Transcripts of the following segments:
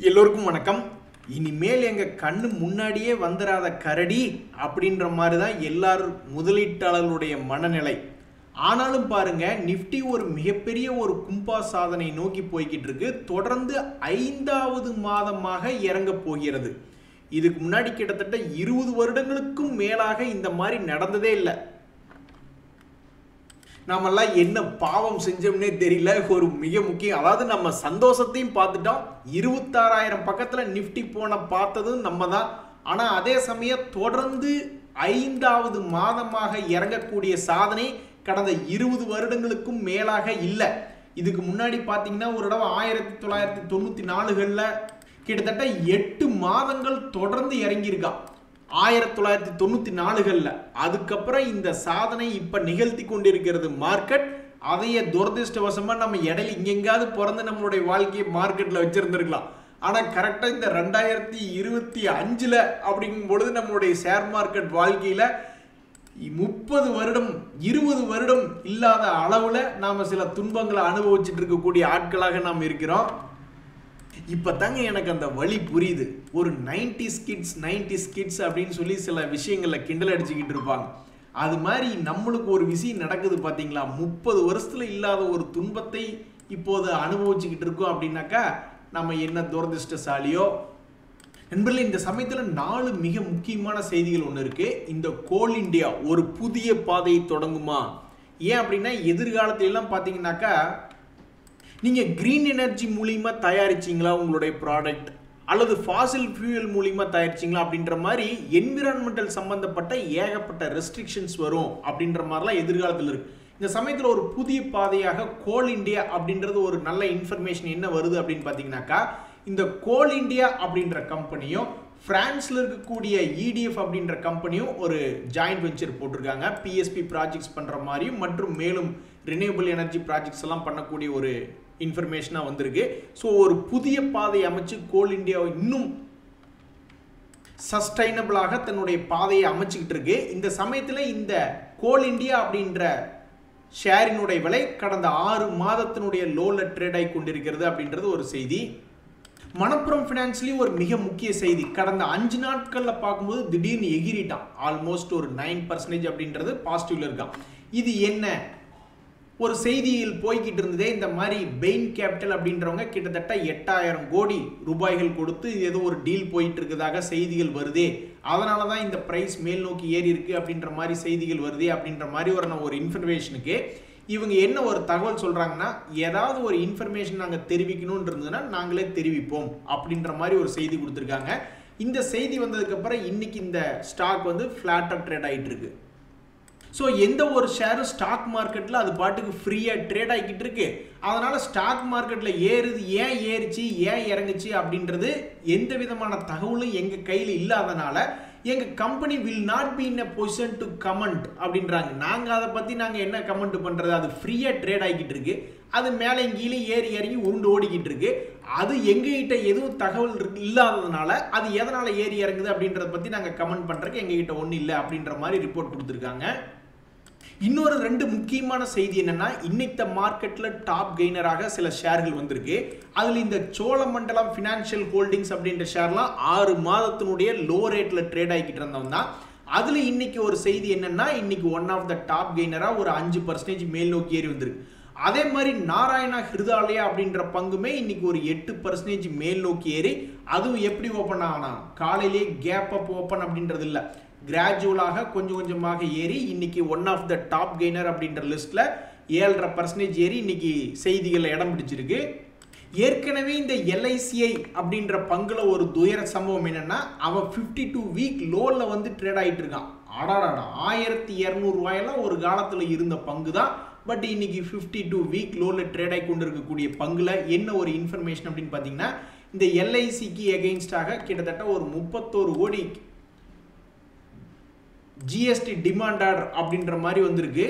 எல்லோருக்கும் வணக்கம். இனிமேல் எங்க கண்ணு முன்னாடியே வந்துராத கரடி அப்படின்ற மாதிரி தான் எல்லாரும் முதலீட்டாளர்களுடைய மனநிலை. ஆனாலும் பாருங்க, நிஃப்டி ஒரு மிகப்பெரிய ஒரு கும்பா சாதனை நோக்கி போய்கிட்டு இருக்கு. தொடர்ந்து 5வது மாதமாக இறங்க போகிறது. இதுக்கு முன்னாடி கிட்டத்தட்ட 20 வருடங்களுக்கும் மேலாக இந்த மாதிரி நடந்ததே இல்லை. நாமெல்லாம் என்ன பாவம் செஞ்சோம்னே தெரியல. ஒரு மிக முக்கியம், அதாவது நம்ம சந்தோஷத்தையும் பார்த்துட்டோம். 26,000 பக்கத்துல நிஃப்டி போன பார்த்ததும் நம்ம தான். ஆனா அதே சமயம் தொடர்ந்து 5வது மாதமாக இறங்கக்கூடிய சாதனை கடந்த 20 வருடங்களுக்கும் மேலாக இல்லை. இதுக்கு முன்னாடி பார்த்தீங்கன்னா ஒரு தடவை 1994களில் கிட்டத்தட்ட 8 மாதங்கள் தொடர்ந்து இறங்கியிருக்கான் 1994களில். அதுக்கப்புறம் இந்த சாதனை இப்ப நிகழ்த்தி கொண்டிருக்கிறது மார்க்கெட். அதைய துரதிருஷ்டவசமா நம்ம இடையில இங்கெங்காவது பிறந்து நம்மளுடைய வாழ்க்கையை மார்க்கெட்ல வச்சிருந்திருக்கலாம். ஆனா கரெக்டா இந்த 2025 அப்படிங்கும் பொழுது நம்மளுடைய ஷேர் மார்க்கெட் வாழ்க்கையில 30 வருடம் 20 வருடம் இல்லாத அளவுல நாம சில துன்பங்களை அனுபவிச்சுட்டு இருக்கக்கூடிய ஆட்களாக நாம் இருக்கிறோம். இப்பதாங்க எனக்கு அந்த வழி புரியுது. ஒரு 90s கிட்ஸ் அப்படின்னு சொல்லி சில விஷயங்கள்ல கிண்டல் அடிச்சுக்கிட்டு இருப்பாங்க. அது மாதிரி நம்மளுக்கு ஒரு விஷயம் நடக்குது பாத்தீங்களா. 30 வருஷத்துல இல்லாத ஒரு துன்பத்தை இப்போது அனுபவிச்சுக்கிட்டு இருக்கோம் அப்படின்னாக்கா நம்ம என்ன துரதிருஷ்டசாலியோ. நண்பர்களே, இந்த சமயத்துல 4 மிக முக்கியமான செய்திகள் ஒன்று இருக்கு. இந்த கோல் இந்தியா ஒரு புதிய பாதையை தொடங்குமா? ஏன் அப்படின்னா எதிர்காலத்துல எல்லாம் பாத்தீங்கன்னாக்கா நீங்க கிரீன் எனர்ஜி மூலியமா தயாரிச்சீங்களா உங்களுடைய ப்ராடக்ட், அல்லது ஃபாசில் ஃபியூயல் மூலியமா தயாரிச்சீங்களா அப்படின்ற மாதிரி என்விரான்மெண்டல் சம்பந்தப்பட்ட ஏகப்பட்ட ரெஸ்ட்ரிக்ஷன்ஸ் வரும் அப்படின்ற மாதிரிலாம் எதிர்காலத்தில் இருக்கு. இந்த சமயத்தில் ஒரு புதிய பாதையாக கோல் இந்தியா அப்படின்றது ஒரு நல்ல இன்ஃபர்மேஷன் என்ன வருது அப்படின்னு பார்த்தீங்கன்னாக்கா, இந்த கோல் இந்தியா அப்படின்ற கம்பெனியும் பிரான்ஸ்ல இருக்கக்கூடிய இடிஎஃப் அப்படின்ற கம்பெனியும் ஒரு ஜாயிண்ட் வெஞ்சர் போட்டிருக்காங்க. பிஎஸ்பி ப்ராஜெக்ட்ஸ் பண்ற மாதிரியும் மற்றும் மேலும் ரினியூவபிள் எனர்ஜி ப்ராஜெக்ட்ஸ் எல்லாம் பண்ணக்கூடிய ஒரு இன்ஃபர்மேஷனா வந்திருக்கு. ஸோ ஒரு புதிய பாதை அமைச்சு கோல் இந்தியா இன்னும் சஸ்டைனபிளாக தன்னுடைய பாதையை அமைச்சுக்கிட்டு இருக்கு. இந்த சமயத்தில் இந்த கோல் இந்தியா அப்படின்ற ஷேரினுடைய விலை கடந்த 6 மாதத்தினுடைய லோல ட்ரேட் ஆகி கொண்டிருக்கிறது அப்படின்றது ஒரு செய்தி. மணப்புரம் ஃபினான்ஸ்லயும் ஒரு மிக முக்கிய செய்தி. கடந்த 5 நாட்கள்ல பார்க்கும்போது திடீர்னு எகிரிட்டான். ஆல்மோஸ்ட் ஒரு 9% அப்படின்றது பாசிட்டிவ்ல இருக்கான். இது என்ன ஒரு செய்தியில் போய்கிட்டு இருந்ததே, இந்த மாதிரி பெயின் கேபிட்டல் அப்படின்றவங்க கிட்டத்தட்ட 8,000 கோடி ரூபாய்கள் கொடுத்து ஏதோ ஒரு டீல் போயிட்டு இருக்கிறதாக செய்திகள் வருதே, அதனால தான் இந்த பிரைஸ் மேல் நோக்கி ஏறி இருக்கு அப்படின்ற மாதிரி செய்திகள் வருதே அப்படின்ற மாதிரி ஒரு இன்ஃபர்மேஷனுக்கு இவங்க என்ன ஒரு தகவல் சொல்றாங்கன்னா, ஏதாவது ஒரு இன்ஃபர்மேஷன் நாங்கள் தெரிவிக்கணும்னு இருந்ததுன்னா நாங்களே தெரிவிப்போம் அப்படின்ற மாதிரி ஒரு செய்தி கொடுத்துருக்காங்க. இந்த செய்தி வந்ததுக்கு அப்புறம் இன்னைக்கு இந்த ஸ்டாக் வந்து ஃபிளாட்டா ட்ரேட் ஆகிட்டு இருக்கு. ஸோ எந்த ஒரு ஷேரும் ஸ்டாக் மார்க்கெட்டில் அது பாட்டுக்கு ஃப்ரீயாக ட்ரேட் ஆகிக்கிட்டு இருக்கு. அதனால் ஸ்டாக் மார்க்கெட்டில் ஏறுது, ஏன் ஏறிச்சு ஏன் இறங்குச்சு அப்படின்றது எந்த விதமான தகவலும் எங்கள் கையில் இல்லாதனால எங்கள் company will not be in a position to comment அப்படின்றாங்க. நாங்கள் அதை பற்றி நாங்கள் என்ன கமெண்ட் பண்ணுறது, அது ஃப்ரீயாக ட்ரேட் ஆகிக்கிட்டு இருக்கு. அது மேலே கீழே ஏறி இறங்கி உருண்டு ஓடிக்கிட்டு இருக்கு. அது எங்ககிட்ட எதுவும் தகவல் இல்லாததுனால அது எதனால் ஏறி இறங்குது அப்படின்றத பற்றி நாங்கள் கமெண்ட் பண்ணுறதுக்கு எங்ககிட்ட ஒன்றும் இல்லை அப்படின்ற மாதிரி ரிப்போர்ட் கொடுத்துருக்காங்க. இன்னொரு 2 முக்கியமான செய்தி என்னன்னா, இன்னைக்கு மார்க்கெட்ல டாப் கெய்னராக சில ஷேர்கள் வந்திருக்கு. அதுல இந்த சோழமண்டலம் பினான்சியல் ஹோல்டிங்ஸ் அப்படின்ற ஷேர்லாம் 6 மாதத்தினுடைய லோ ரேட்ல ட்ரேட் ஆகிக்கிட்டு இருந்தவங்க தான். அதுல இன்னைக்கு ஒரு செய்தி என்னன்னா, இன்னைக்கு ஒன் ஆஃப் த டாப் கெய்னரா ஒரு 5% மேல் நோக்கி ஏறி வந்திருக்கு. அதே மாதிரி நாராயணா ஹிருதாலயா அப்படின்ற பங்குமே இன்னைக்கு ஒரு 8% மேல் நோக்கி ஏறி, அதுவும் எப்படி ஓப்பன் ஆகனா காலையிலே கேப் அப் ஓப்பன் அப்படின்றது இல்லை, கிராஜுவலாக கொஞ்சம் கொஞ்சமாக ஏறி இன்னைக்கு one of the top gainer அப்படின்ற லிஸ்ட்ல 7.5% ஏறி இன்னைக்கு செய்திகள் இடம் பிடிச்சிருக்கு. ஏற்கனவே இந்த எல்ஐசிஐ அப்படின்ற பங்குல ஒரு துயர சம்பவம் என்னன்னா, அவன் 52 வீக் லோல வந்து ட்ரேட் ஆகிட்டு இருக்கான். ஆடாடா 1200 ரூபாயெல்லாம் ஒரு காலத்துல இருந்த பங்கு தான். பட் இன்னைக்கு 52 வீக் லோல ட்ரேட் ஆகி கொண்டு இருக்கக்கூடிய பங்குல என்ன ஒரு இன்ஃபர்மேஷன் அப்படின்னு பாத்தீங்கன்னா, இந்த எல்ஐசிக்கு எகெயின்ஸ்டாக கிட்டத்தட்ட ஒரு 31 கோடி ஜிஎஸ்டி டிமாண்ட் ஆர்டர் அப்படின்ற மாதிரி வந்திருக்கு.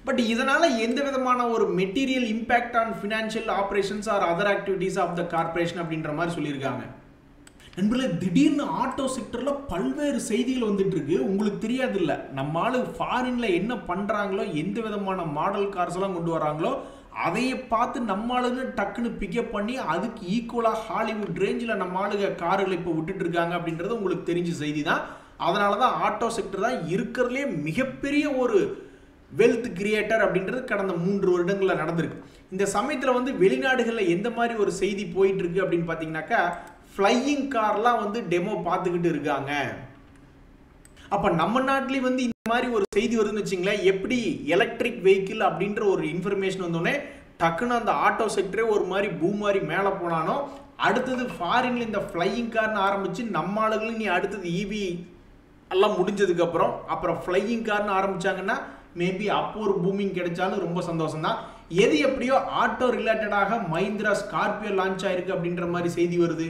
பட் இதனால எந்த விதமான ஒரு material impact on financial operations or other activities of the corporation அப்படின்ற மாதிரி சொல்லியிருக்காங்க. நண்பர்களே, திடீர்னு ஆட்டோ செக்டர்ல பல்வேறு செய்திகள் வந்துட்டு இருக்கு. உங்களுக்கு தெரியாது இல்ல, நம்ம ஆளு ஃபாரின்ல என்ன பண்றாங்களோ, எந்த விதமான மாடல் கார்ஸ் எல்லாம் கொண்டு வராங்களோ அதையே பார்த்து நம்ம ஆளுங்க டக்குன்னு பிக்கப் பண்ணி அதுக்கு ஈக்குவலாக ஹாலிவுட் ரேஞ்சில் நம்ம ஆளுங்க கார்களை இப்போ விட்டுட்டு இருக்காங்க அப்படின்றது உங்களுக்கு தெரிஞ்ச செய்தி தான். அதனால தான் ஆட்டோ செக்டர் தான் இருக்கிறதுலே மிகப்பெரிய ஒரு வெல்த் கிரியேட்டர் அப்படின்றது கடந்த 3 வருடங்களில் நடந்திருக்கு. இந்த சமயத்தில் வந்து வெளிநாடுகளில் எந்த மாதிரி ஒரு செய்தி போயிட்டு இருக்கு அப்படின்னு பார்த்தீங்கன்னாக்கா, ஃப்ளையிங் கார்லாம் வந்து டெமோ பார்த்துக்கிட்டு இருக்காங்க. அப்போ நம்ம நாட்டிலேயே வந்து இந்த மாதிரி ஒரு செய்தி வருதுன்னு வச்சுங்களேன், எப்படி எலக்ட்ரிக் வெஹிக்கிள் அப்படின்ற ஒரு இன்ஃபர்மேஷன் வந்தோடனே டக்குன்னு அந்த ஆட்டோ செக்டரே ஒரு மாதிரி பூம் மாதிரி மேலே போனானோ, அடுத்தது ஃபாரின்ல இந்த ஃப்ளையிங் கார்னு ஆரம்பிச்சு நம்ம ஆளுகளும் நீ அடுத்தது இவி எல்லாம் முடிஞ்சதுக்கப்புறம் அப்புறம் ஃப்ளையிங் கார்னு ஆரம்பிச்சாங்கன்னா மேபி அப்போ ஒரு பூமிங் கிடைச்சாலும் ரொம்ப சந்தோஷம் தான். எது எப்படியோ ஆட்டோ ரிலேட்டடாக மஹிந்திரா ஸ்கார்பியோ லான்ச் ஆயிருக்கு அப்படின்ற மாதிரி செய்தி வருது.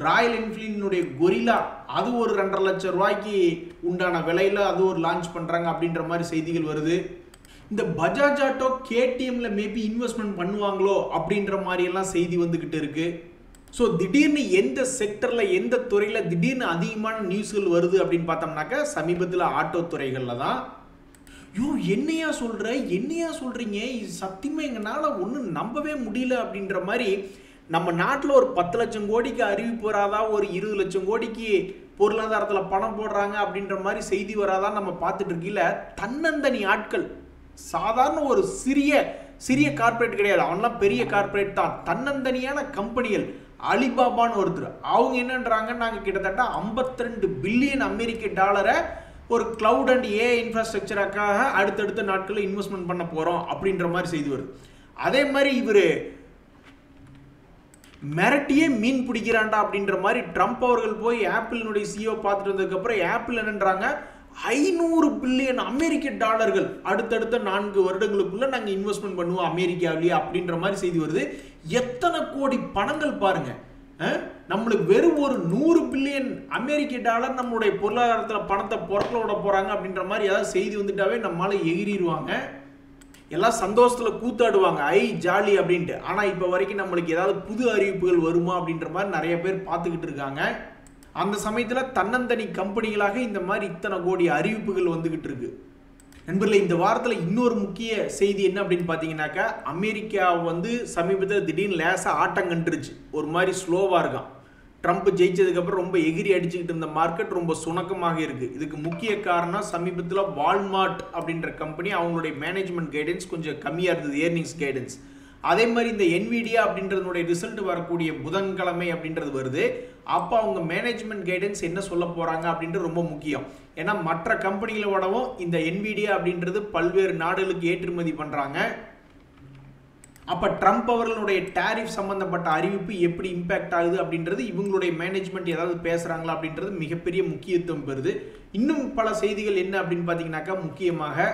ராயல் என்ஃபீல்டினுடைய கொரில்லா அது ஒரு 2.5 லட்சம் ரூபாய்க்கு உண்டான விலையில அது ஒரு லான்ச் பண்றாங்க அப்படின்ற மாதிரி செய்திகள் வருது. இந்த பஜாஜ் ஆட்டோ கேடிஎம்ல மேபி இன்வெஸ்ட்மெண்ட் பண்ணுவாங்களோ அப்படின்ற மாதிரி எல்லாம் செய்தி வந்துகிட்டு இருக்கு. ஸோ திடீர்னு எந்த செக்டர்ல எந்த துறையில திடீர்னு அதிகமான நியூஸ்கள் வருது அப்படின்னு பார்த்தோம்னாக்கா சமீபத்தில் ஆட்டோ துறைகள்ல தான். என்னையா சொல்றீங்க, இது சத்தியமா எங்களால ஒன்றும் நம்பவே முடியல அப்படின்ற மாதிரி நம்ம நாட்டில் ஒரு 10 லட்சம் கோடிக்கு அறிவிப்பு வராதா, ஒரு 20 லட்சம் கோடிக்கு பொருளாதாரத்தில் பணம் போடுறாங்க அப்படின்ற மாதிரி செய்தி வராதான் நம்ம பார்த்துட்டு இருக்கீங்கள. தன்னந்தனி ஆட்கள், சாதாரண ஒரு சிறிய கார்பரேட் கிடையாது, அவன்லாம் பெரிய கார்பரேட் தான், தன்னந்தனியான கம்பெனிகள். அலிபாபான்னு ஒருத்தர், அவங்க என்னன்றாங்க, நாங்கள் கிட்டத்தட்ட 52 பில்லியன் அமெரிக்க டாலரை ஒரு கிளவுட் அண்ட் ஏஐ இன்ஃப்ராஸ்ட்ரக்சருக்காக அடுத்தடுத்த நாட்களில் இன்வெஸ்ட்மெண்ட் பண்ண போகிறோம் அப்படின்ற மாதிரி செய்தி வருது. அதே மாதிரி இவர் மிரட்டியே மீன் பிடிக்கிறான்டா அப்படின்ற மாதிரி ட்ரம்ப் அவர்கள் போய் ஆப்பிளினுடைய சிஓ பார்த்துட்டு வந்ததுக்கப்புறம் ஆப்பிள் என்னன்றாங்க, 500 பில்லியன் அமெரிக்க டாலர்கள் அடுத்தடுத்த 4 வருடங்களுக்குள்ள நாங்கள் இன்வெஸ்ட்மெண்ட் பண்ணுவோம் அமெரிக்காவிலேயே அப்படின்ற மாதிரி செய்தி வருது. எத்தனை கோடி பணங்கள் பாருங்க. நம்மளுக்கு வெறும் ஒரு 100 பில்லியன் அமெரிக்க டாலர் நம்மளுடைய பொருளாதாரத்தில் பணத்தை பொருட்களை விட போறாங்க அப்படின்ற மாதிரி ஏதாவது செய்தி வந்துட்டாவே நம்மளால எகிரிடுவாங்க, எல்லாம் சந்தோஷத்துல கூத்தாடுவாங்க, ஜாலி அப்படின்ட்டு. ஆனா இப்ப வரைக்கும் நம்மளுக்கு ஏதாவது புது அறிவிப்புகள் வருமா அப்படின்ற மாதிரி நிறைய பேர் பார்த்துக்கிட்டு இருக்காங்க. அந்த சமயத்துல தன்னந்தனி கம்பெனிகளாக இந்த மாதிரி இத்தனை கோடி அறிவிப்புகள் வந்துகிட்டு இருக்கு. நண்பர்களே, இந்த வாரத்தில் இன்னொரு முக்கிய செய்தி என்ன அப்படின்னு பார்த்தீங்கன்னாக்கா, அமெரிக்கா வந்து சமீபத்தில் திடீர்னு லேசாக ஆட்டம் கண்டுருச்சு, ஒரு மாதிரி ஸ்லோவாக இருக்கான். ட்ரம்ப் ஜெயிச்சதுக்கப்புறம் ரொம்ப எகிரி அடிச்சுக்கிட்டு இருந்த மார்க்கெட் ரொம்ப சுணக்கமாக இருக்குது. இதுக்கு முக்கிய காரணம் சமீபத்தில் வால்மார்ட் அப்படின்ற கம்பெனி அவங்களுடைய மேனேஜ்மெண்ட் கைடன்ஸ் கொஞ்சம் கம்மியாக இருந்தது, ஏர்னிங்ஸ் கைடன்ஸ். அதே மாதிரி இந்த என்விடியா அப்படின்றதுடைய ரிசல்ட் வரக்கூடிய புதன்கிழமை அப்படின்றது வருது. அப்போ அவங்க மேனேஜ்மெண்ட் கைடன்ஸ் என்ன சொல்ல போகிறாங்க அப்படின்றது ரொம்ப முக்கியம். ஏன்னா மற்ற கம்பெனிகளோடவும் இந்த என்விடியா அப்படின்றது பல்வேறு நாடுகளுக்கு ஏற்றுமதி பண்ணுறாங்க. அப்போ ட்ரம்ப் அவர்களுடைய டாரிஃப் சம்பந்தப்பட்ட அறிவிப்பு எப்படி இம்பாக்ட் ஆகுது அப்படின்றது, இவங்களுடைய மேனேஜ்மெண்ட் ஏதாவது பேசுகிறாங்களா அப்படின்றது மிகப்பெரிய முக்கியத்துவம் பெறுது. இன்னும் பல செய்திகள் என்ன அப்படின்னு பார்த்தீங்கன்னாக்கா, முக்கியமாக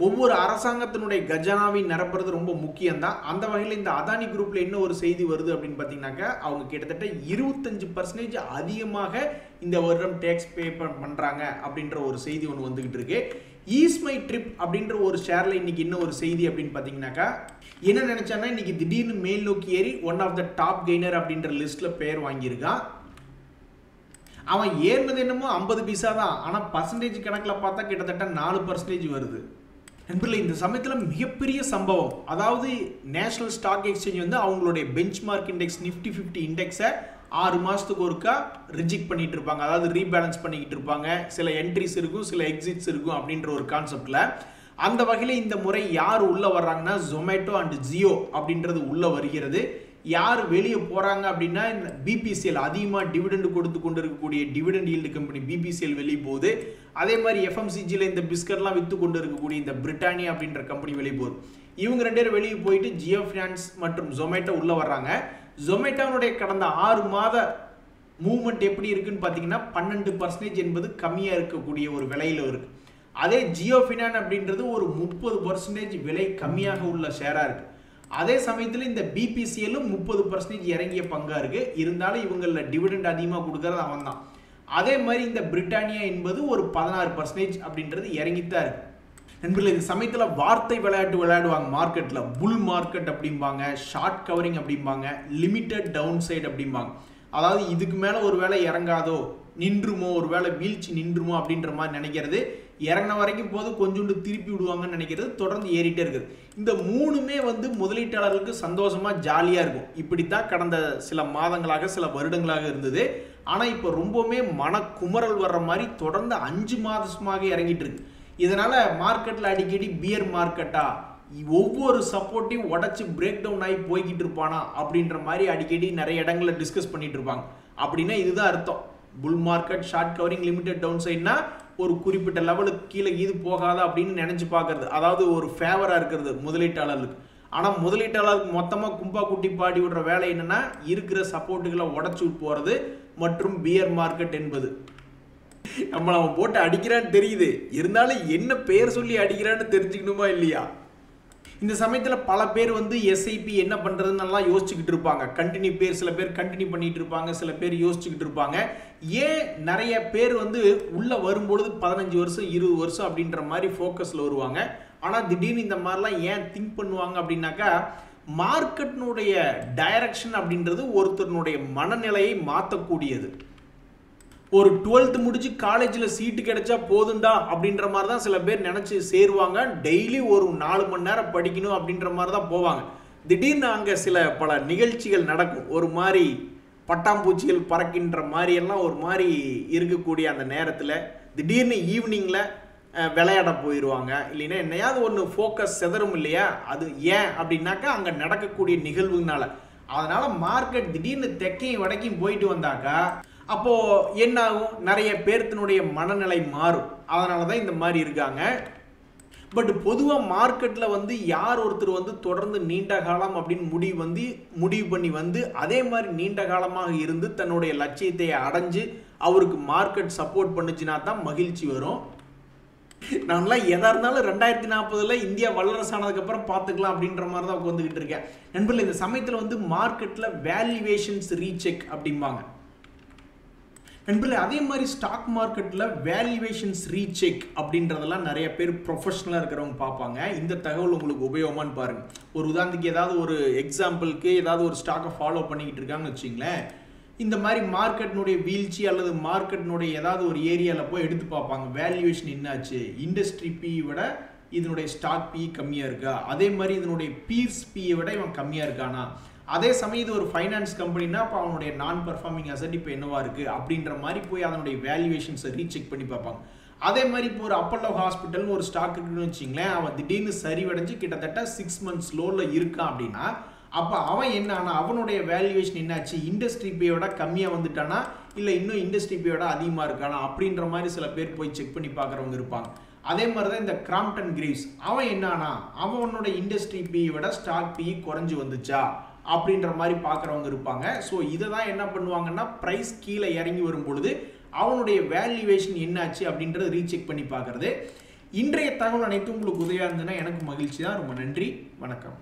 ஒவ்வொரு அரசாங்கத்தினுடைய கஜானாவை நிரப்புறது ரொம்ப முக்கியம்தான். அந்த வகையில் இந்த அதானி குரூப்ல என்ன ஒரு செய்தி வருது அப்படின்னு பார்த்தீங்கன்னாக்கா, அவங்க கிட்டத்தட்ட 25% அதிகமாக இந்த வருடம் டேக்ஸ் பே பண்றாங்க அப்படின்ற ஒரு செய்தி ஒன்று வந்துகிட்டு இருக்கு. ஈஸ்மை ட்ரிப் அப்படின்ற ஒரு ஷேர்ல இன்னைக்கு என்ன ஒரு செய்தி அப்படின்னு பார்த்தீங்கன்னாக்கா, என்ன நினைச்சான்னா இன்னைக்கு திடீர்னு மேல் நோக்கி ஏறி one of the top gainer அப்படின்ற லிஸ்ட்ல பேர் வாங்கியிருக்கான். அவன் ஏறினது என்னமோ 50 பைசா தான், ஆனால் பர்சன்டேஜ் கணக்கில் பார்த்தா கிட்டத்தட்ட 4% வருது. நண்பர்களே, இந்த சமயத்தில் மிகப்பெரிய சம்பவம், அதாவது நேஷனல் ஸ்டாக் எக்ஸ்சேஞ்ச் வந்து அவங்களுடைய பெஞ்ச்மார்க் இண்டெக்ஸ் நிஃப்டி 50 இண்டெக்ஸை 6 மாதத்துக்கு ஒருக்கா ரிஜெக்ட் பண்ணிட்டு இருப்பாங்க, அதாவது ரீபேலன்ஸ் பண்ணிக்கிட்டு இருப்பாங்க. சில என்ட்ரிஸ் இருக்கும், சில எக்ஸிட்ஸ் இருக்கும் அப்படின்ற ஒரு கான்செப்டில். அந்த வகையில் இந்த முறை யார் உள்ளே வர்றாங்கன்னா, ஜொமேட்டோ அண்ட் ஜியோ அப்படின்றது உள்ளே வருகிறது. யார் வெளியே போகிறாங்க அப்படின்னா, இந்த பிபிசிஎல் அதிகமாக டிவிடெண்ட் கொடுத்து கொண்டு இருக்கக்கூடிய டிவிடெண்ட் ஈல்டு கம்பெனி பிபிசிஎல் வெளியே போகுது. அதே மாதிரி எஃப்எம்சிஜியில் இந்த பிஸ்கட்லாம் விற்று கொண்டு இருக்கக்கூடிய இந்த பிரிட்டானியா அப்படின்ற கம்பெனி வெளியே போகுது. இவங்க 2 பேரும் வெளியே போயிட்டு ஜியோ ஃபினான்ஸ் மற்றும் ஜொமேட்டோ உள்ளே வர்றாங்க. ஜொமேட்டோனுடைய கடந்த 6 மாத மூவ்மெண்ட் எப்படி இருக்குன்னு பார்த்தீங்கன்னா 12% என்பது கம்மியாக இருக்கக்கூடிய ஒரு விலையில் இருக்குது. அதே ஜியோ ஃபினான் அப்படின்றது ஒரு 30% விலை கம்மியாக உள்ள ஷேராக இருக்குது. அதே சமயத்தில் இந்த பிபிசிஎல்லும் 30% இறங்கிய பங்காக இருக்குது. இருந்தாலும் இவங்களில் டிவிடெண்ட் அதிகமாக கொடுக்கறது அவன் தான். அதே மாதிரி இந்த பிரிட்டானியா என்பது ஒரு 16% அப்படின்றது இறங்கித்தான் இருக்கு. நண்பர்களே, இந்த சமயத்தில் வார்த்தை விளையாட்டு விளையாடுவாங்க மார்க்கெட்டில். புல் மார்க்கெட் அப்படிம்பாங்க, ஷார்ட் கவரிங் அப்படிம்பாங்க, லிமிட்டட் டவுன் சைடு அப்படிம்பாங்க. அதாவது இதுக்கு மேலே ஒரு வேளை இறங்காதோ, நின்றுமோ, ஒரு வேளை வீழ்ச்சி நின்றுமோ அப்படின்ற மாதிரி நினைக்கிறது. இறங்கின வரைக்கும் போது கொஞ்சோண்டு திருப்பி விடுவாங்கன்னு நினைக்கிறது தொடர்ந்து ஏறிட்டே இருக்குது. இந்த மூணுமே வந்து முதலீட்டாளர்களுக்கு சந்தோஷமா ஜாலியா இருக்கும். இப்படித்தான் கடந்த சில மாதங்களாக சில வருடங்களாக இருந்தது. ஆனா இப்போ ரொம்பவுமே மனக்குமரல் வர்ற மாதிரி தொடர்ந்து 5 மாதமாக இறங்கிட்டு இருக்கு. இதனால மார்க்கெட்ல அடிக்கடி பியர் மார்க்கெட்டா, ஒவ்வொரு சப்போர்ட்டையும் உடச்சு பிரேக் டவுன் ஆகி போய்கிட்டு இருப்பானா அப்படின்ற மாதிரி அடிக்கடி நிறைய இடங்கள்ல டிஸ்கஸ் பண்ணிட்டு இருப்பாங்க. அப்படின்னா இதுதான் அர்த்தம். Bull market short covering limited down சைட்னா ஒரு குறிப்பிட்ட லெவலுக்கு கீழே இது போகாதா அப்படின்னு நினைச்சு பார்க்கறது, அதாவது ஒரு ஃபேவரா இருக்கிறது முதலீட்டாளர்களுக்கு. ஆனா முதலீட்டாளருக்கு மொத்தமா கும்பா குட்டி பாடி விடுற வேலை என்னன்னா இருக்கிற சப்போர்ட்டுகளை உடச்சு போறது மற்றும் பியர் மார்க்கெட் என்பது. நம்மள அவன் போட்டு அடிக்கிறான்னு தெரியுது, இருந்தாலும் என்ன பேர் சொல்லி அடிக்கிறான்னு தெரிஞ்சுக்கணுமா இல்லையா? இந்த சமயத்தில் பல பேர் வந்து எஸ்ஐபி என்ன பண்ணுறதுன்னு நல்லா யோசிச்சுக்கிட்டு இருப்பாங்க. கண்டினியூ பேர் சில பேர் கண்டினியூ பண்ணிட்டு இருப்பாங்க, சில பேர் யோசிச்சுக்கிட்டு இருப்பாங்க. ஏன் நிறைய பேர் வந்து உள்ளே வரும்பொழுது 15 வருஷம் 20 வருஷம் அப்படின்ற மாதிரி ஃபோக்கஸில் வருவாங்க. ஆனால் திடீர்னு இந்த மாதிரிலாம் ஏன் திங்க் பண்ணுவாங்க அப்படின்னாக்கா, மார்க்கெட்னுடைய டைரக்ஷன் அப்படின்றது ஒருத்தருடைய மனநிலையை மாற்றக்கூடியது. ஒரு 12th முடிச்சு காலேஜில் சீட்டு கிடைச்சா போதுண்டா அப்படின்ற மாதிரி தான் சில பேர் நினச்சி சேருவாங்க. டெய்லி ஒரு 4 மணி நேரம் படிக்கணும் அப்படின்ற மாதிரி தான் போவாங்க. திடீர்னு அங்கே பல நிகழ்ச்சிகள் நடக்கும். ஒரு மாதிரி பட்டாம்பூச்சிகள் பறக்கின்ற மாதிரி எல்லாம் ஒரு மாதிரி இருக்கக்கூடிய அந்த நேரத்தில் திடீர்னு ஈவினிங்கில் விளையாட போயிடுவாங்க. இல்லைன்னா என்னையாவது ஒன்று ஃபோக்கஸ் செதறும் இல்லையா? அது ஏன் அப்படின்னாக்கா அங்கே நடக்கக்கூடிய நிகழ்வுனால. அதனால மார்க்கெட் திடீர்னு தெற்கையும் வடக்கையும் போயிட்டு வந்தாக்கா அப்போ என்ன ஆகும்? நிறைய பேர்த்தினுடைய மனநிலை மாறும். அதனால தான் இந்த மாதிரி இருக்காங்க. பட் பொதுவாக மார்க்கெட்டில் வந்து யார் ஒருத்தர் வந்து தொடர்ந்து நீண்ட காலம் அப்படின்னு முடிவு பண்ணி வந்து அதே மாதிரி நீண்ட காலமாக இருந்து தன்னுடைய லட்சியத்தை அடைஞ்சு அவருக்கு மார்க்கெட் சப்போர்ட் பண்ணுச்சுன்னா தான் மகிழ்ச்சி வரும். நான்லாம் எதா இருந்தாலும் 2040 இந்தியா வல்லரசானதுக்கு அப்புறம் பார்த்துக்கலாம் அப்படின்ற மாதிரி தான் உட்காந்துக்கிட்டு இருக்கேன். நண்பர்களே, இந்த சமயத்தில் வந்து மார்க்கெட்டில் வேல்யூவேஷன்ஸ் ரீசெக் அப்படிம்பாங்க. நண்பர்களே, அதே மாதிரி ஸ்டாக் மார்க்கெட்டில் வேல்யூவேஷன்ஸ் ரீசெக் அப்படின்றதெல்லாம் நிறைய பேர் ப்ரொஃபஷனலாக இருக்கிறவங்க பார்ப்பாங்க. இந்த தகவல் உங்களுக்கு உபயோகமானு பாருங்கள். ஒரு உதாரணத்துக்கு ஏதாவது ஒரு எக்ஸாம்பிளுக்கு ஏதாவது ஒரு ஸ்டாக்கை ஃபாலோ பண்ணிக்கிட்டு இருக்காங்கன்னு வச்சுங்களேன். இந்த மாதிரி மார்க்கெட்னுடைய வீழ்ச்சி அல்லது மார்க்கெட்னுடைய ஏதாவது ஒரு ஏரியாவில் போய் எடுத்து பார்ப்பாங்க. வேல்யூவேஷன் என்னாச்சு, இண்டஸ்ட்ரி பி விட இதனுடைய ஸ்டாக் பி கம்மியாக இருக்கா, அதே மாதிரி இதனுடைய பீர்ஸ் பியை விட இவன் கம்மியாக இருக்கானா, அதே சமயம் இது ஒரு ஃபைனான்ஸ் கம்பெனினா அப்போ அவனுடைய நான் பர்ஃபார்மிங் அசட் இப்போ என்னவா இருக்குது அப்படின்ற மாதிரி போய் அதனுடைய வேல்யூவேஷன்ஸை ரீசெக் பண்ணி பார்ப்பாங்க. அதே மாதிரி இப்போ ஒரு அப்பல்லோ ஹாஸ்பிட்டல்னு ஒரு ஸ்டாக் இருக்குன்னு வச்சிங்களேன், அவன் திடீர்னு சரிவடைஞ்சு கிட்டத்தட்ட 6 months லோவில் இருக்கான் அப்படின்னா அப்போ அவன் என்ன ஆனா அவனுடைய வேல்யூவேஷன் என்னாச்சு, இண்டஸ்ட்ரி பேயோட கம்மியாக வந்துட்டானா இல்லை இன்னும் இண்டஸ்ட்ரி பேயோட அதிகமாக இருக்கானா அப்படின்ற மாதிரி சில பேர் போய் செக் பண்ணி பார்க்குறவங்க இருப்பாங்க. அதே மாதிரி தான் இந்த கிராம்ப்டன் கிரீவ்ஸ், அவன் என்னன்னா அவனோட இண்டஸ்ட்ரி பியை விட ஸ்டாக் பி குறைஞ்சு வந்துச்சா அப்படின்ற மாதிரி பார்க்குறவங்க இருப்பாங்க. ஸோ இதை தான் என்ன பண்ணுவாங்கன்னா ப்ரைஸ் கீழே இறங்கி வரும் பொழுது அவனுடைய வேல்யூவேஷன் என்னாச்சு அப்படின்றத ரீசெக் பண்ணி பார்க்குறது. இன்றைய தகவல் அனைத்தும் உங்களுக்கு உதவியாக இருந்ததுன்னா எனக்கு மகிழ்ச்சி தான். ரொம்ப நன்றி, வணக்கம்.